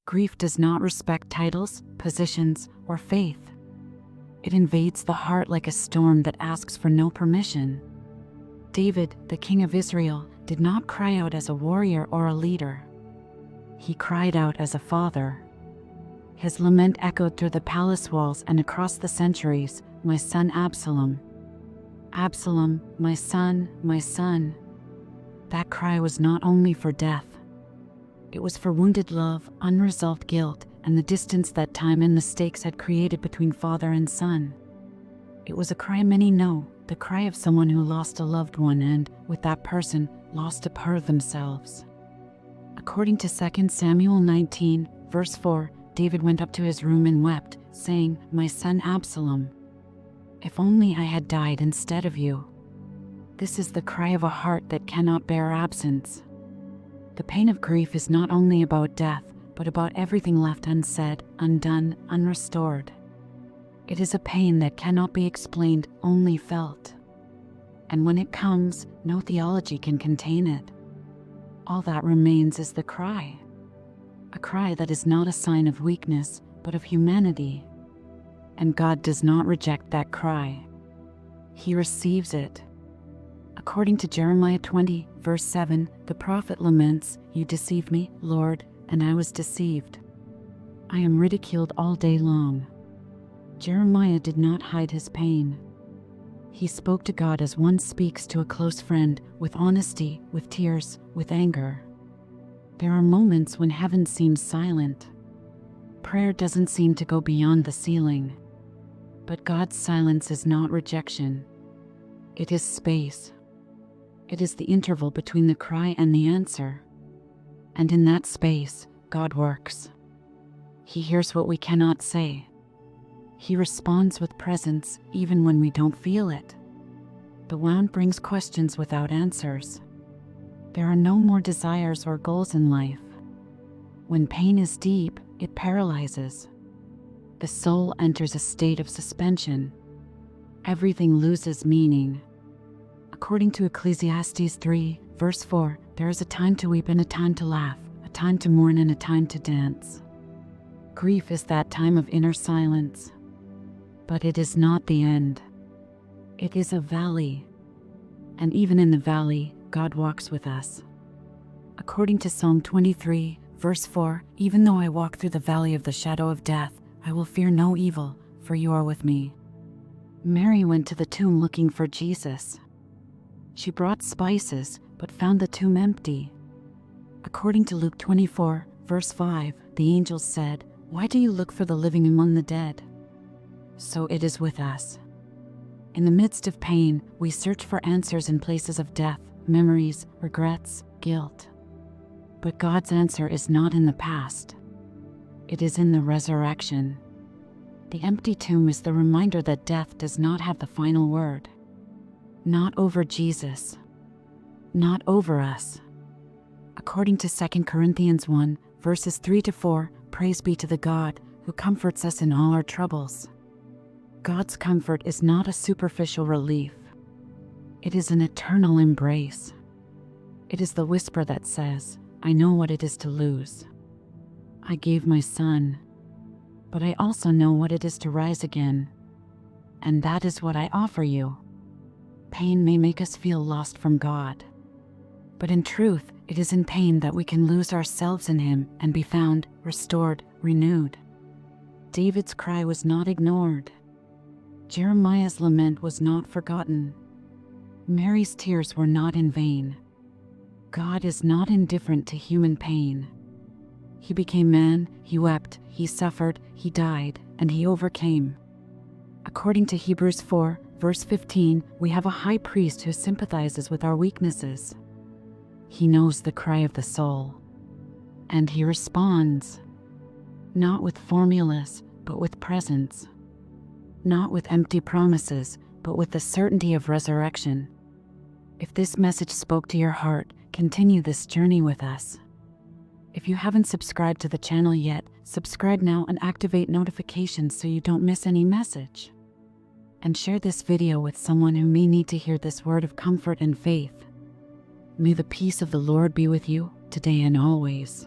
Grief does not respect titles, positions, or faith. It invades the heart like a storm that asks for no permission. David, the king of Israel, did not cry out as a warrior or a leader. He cried out as a father. His lament echoed through the palace walls and across the centuries, "My son Absalom. Absalom, my son, my son." That cry was not only for death. It was for wounded love, unresolved guilt, and the distance that time and mistakes had created between father and son. It was a cry many know, the cry of someone who lost a loved one and, with that person, lost a part of themselves. According to 2 Samuel 19, verse 4, David went up to his room and wept, saying, "My son Absalom, if only I had died instead of you." This is the cry of a heart that cannot bear absence. The pain of grief is not only about death, but about everything left unsaid, undone, unrestored. It is a pain that cannot be explained, only felt. And when it comes, no theology can contain it. All that remains is the cry. A cry that is not a sign of weakness, but of humanity. And God does not reject that cry. He receives it. According to Jeremiah 20, verse 7, the prophet laments, "You deceived me, Lord, and I was deceived. I am ridiculed all day long." Jeremiah did not hide his pain. He spoke to God as one speaks to a close friend, with honesty, with tears, with anger. There are moments when heaven seems silent. Prayer doesn't seem to go beyond the ceiling. But God's silence is not rejection. It is space. It is the interval between the cry and the answer. And in that space, God works. He hears what we cannot say. He responds with presence even when we don't feel it. The wound brings questions without answers. There are no more desires or goals in life. When pain is deep, it paralyzes. The soul enters a state of suspension. Everything loses meaning. According to Ecclesiastes 3, verse 4, there is a time to weep and a time to laugh, a time to mourn and a time to dance. Grief is that time of inner silence. But it is not the end. It is a valley. And even in the valley, God walks with us. According to Psalm 23, verse 4, "Even though I walk through the valley of the shadow of death, I will fear no evil, for you are with me." Mary went to the tomb looking for Jesus. She brought spices, but found the tomb empty. According to Luke 24, verse 5, the angel said, "Why do you look for the living among the dead?" So it is with us. In the midst of pain, we search for answers in places of death, memories, regrets, guilt. But God's answer is not in the past. It is in the resurrection. The empty tomb is the reminder that death does not have the final word. Not over Jesus. Not over us. According to 2 Corinthians 1, verses 3-4, praise be to the God who comforts us in all our troubles. God's comfort is not a superficial relief. It is an eternal embrace. It is the whisper that says, "I know what it is to lose. I gave my son, but I also know what it is to rise again. And that is what I offer you." Pain may make us feel lost from God. But in truth, it is in pain that we can lose ourselves in Him and be found, restored, renewed. David's cry was not ignored. Jeremiah's lament was not forgotten. Mary's tears were not in vain. God is not indifferent to human pain. He became man, He wept, He suffered, He died, and He overcame. According to Hebrews 4, verse 15, we have a high priest who sympathizes with our weaknesses. He knows the cry of the soul. And He responds. Not with formulas, but with presence. Not with empty promises, but with the certainty of resurrection. If this message spoke to your heart, continue this journey with us. If you haven't subscribed to the channel yet, subscribe now and activate notifications so you don't miss any message. And share this video with someone who may need to hear this word of comfort and faith. May the peace of the Lord be with you, today and always.